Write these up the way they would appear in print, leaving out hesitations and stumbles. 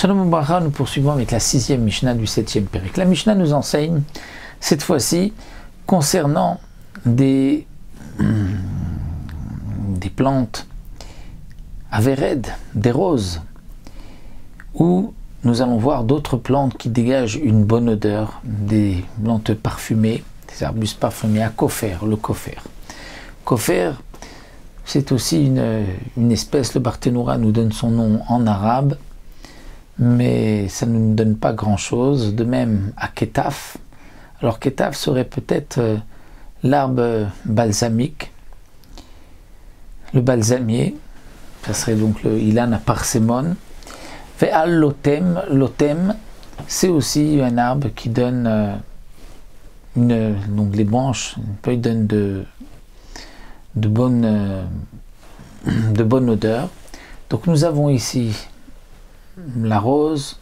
Shalom Ubracha, nous poursuivons avec la 6e Mishnah du 7e Pérec. La Mishnah nous enseigne, cette fois-ci, concernant des plantes avérèdes, des roses, où nous allons voir d'autres plantes qui dégagent une bonne odeur, des plantes parfumées, des arbustes parfumés à kofer, le kofer. Kofer, c'est aussi une espèce, le Barthénoura nous donne son nom en arabe, mais ça ne nous donne pas grand-chose. De même à Ketaf. Alors Ketaf serait peut-être l'arbre balsamique, le balsamier, ça serait donc le Ilan à parsémone. Ve'al lotem, lotem, c'est aussi un arbre qui donne donc les branches, il donne de bonne odeur. Donc nous avons ici la rose,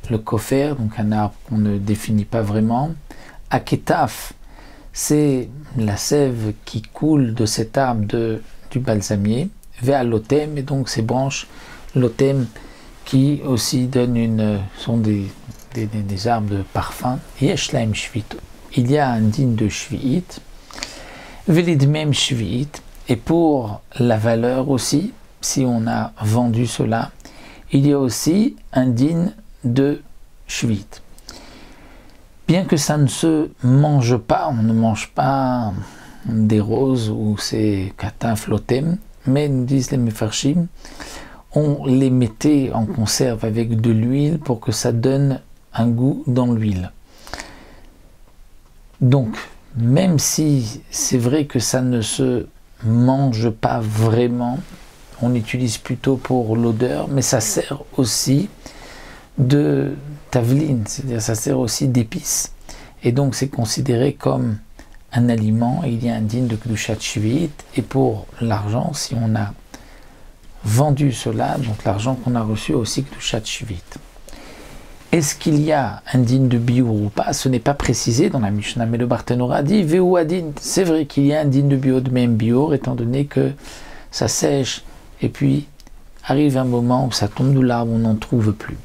le kofer, donc un arbre qu'on ne définit pas vraiment. Aketaf, c'est la sève qui coule de cet arbre du balsamier. Vers l'otem, et donc ces branches, l'otem, qui aussi sont des arbres de parfum. Yeshlaim shvit, il y a un digne de shvi'it. Velidmem shvi'it, et pour la valeur aussi, si on a vendu cela, il y a aussi un din de shvit. Bien que ça ne se mange pas, on ne mange pas des roses ou ces kataf lotem, mais nous disent les mefarshim, on les mettait en conserve avec de l'huile pour que ça donne un goût dans l'huile. Donc, même si c'est vrai que ça ne se mange pas vraiment, on utilise plutôt pour l'odeur, mais ça sert aussi de tavline, c'est-à-dire ça sert aussi d'épices. Et donc c'est considéré comme un aliment, et il y a un digne de Kedushat Shvi'it, et pour l'argent, si on a vendu cela, donc l'argent qu'on a reçu aussi Kedushat Shvi'it. Est-ce qu'il y a un digne de biour ou pas? Ce n'est pas précisé dans la Mishnah, mais le Barthénoura dit Veu adin. C'est vrai qu'il y a un digne de bio, de même biour, étant donné que ça sèche, et puis arrive un moment où ça tombe de l'arbre, on n'en trouve plus.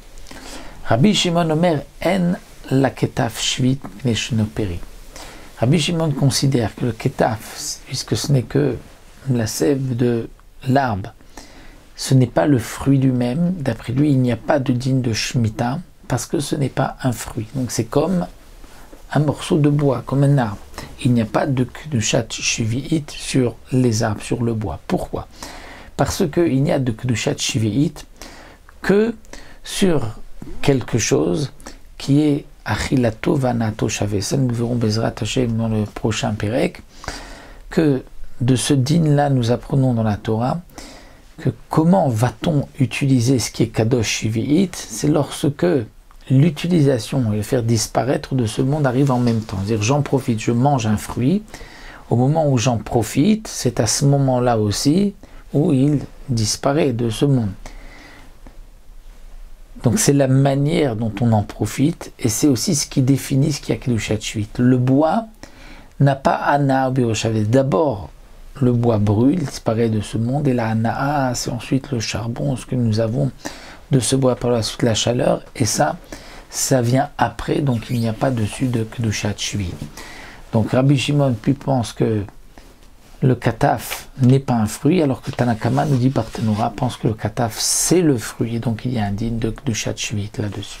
Rabbi Shimon Omer en la ketaf shvit neshnoperi. Rabbi Shimon considère que le ketaf, puisque ce n'est que la sève de l'arbre, ce n'est pas le fruit lui-même. D'après lui, il n'y a pas de digne de shmita, parce que ce n'est pas un fruit. Donc c'est comme un morceau de bois, comme un arbre. Il n'y a pas de kedushat shvi'it sur les arbres, sur le bois. Pourquoi? Parce qu'il n'y a de kedushat shvi'it que sur quelque chose qui est achilato vanato shavé. Ça nous verrons Bezrat Hashem dans le prochain Pérec, que de ce din-là nous apprenons dans la Torah que comment va-t-on utiliser ce qui est kadosh shvi'it, c'est lorsque l'utilisation et le faire disparaître de ce monde arrive en même temps. C'est-à-dire j'en profite, je mange un fruit, au moment où j'en profite, c'est à ce moment-là aussi où il disparaît de ce monde. Donc c'est la manière dont on en profite, et c'est aussi ce qui définit ce qu'il y a Kedushat Shvi'it. Le bois n'a pas Hana Biroshavet. D'abord, le bois brûle, il disparaît de ce monde, et la Hana, c'est ensuite le charbon, ce que nous avons de ce bois par la suite, la chaleur, et ça vient après, donc il n'y a pas dessus de Kedushat Shvi'it. Donc Rabbi Shimon pense que le kataf n'est pas un fruit, alors que Tanakama nous dit Barthénoura pense que le kataf c'est le fruit, et donc il y a un digne de Kedushat Shvi'it là-dessus.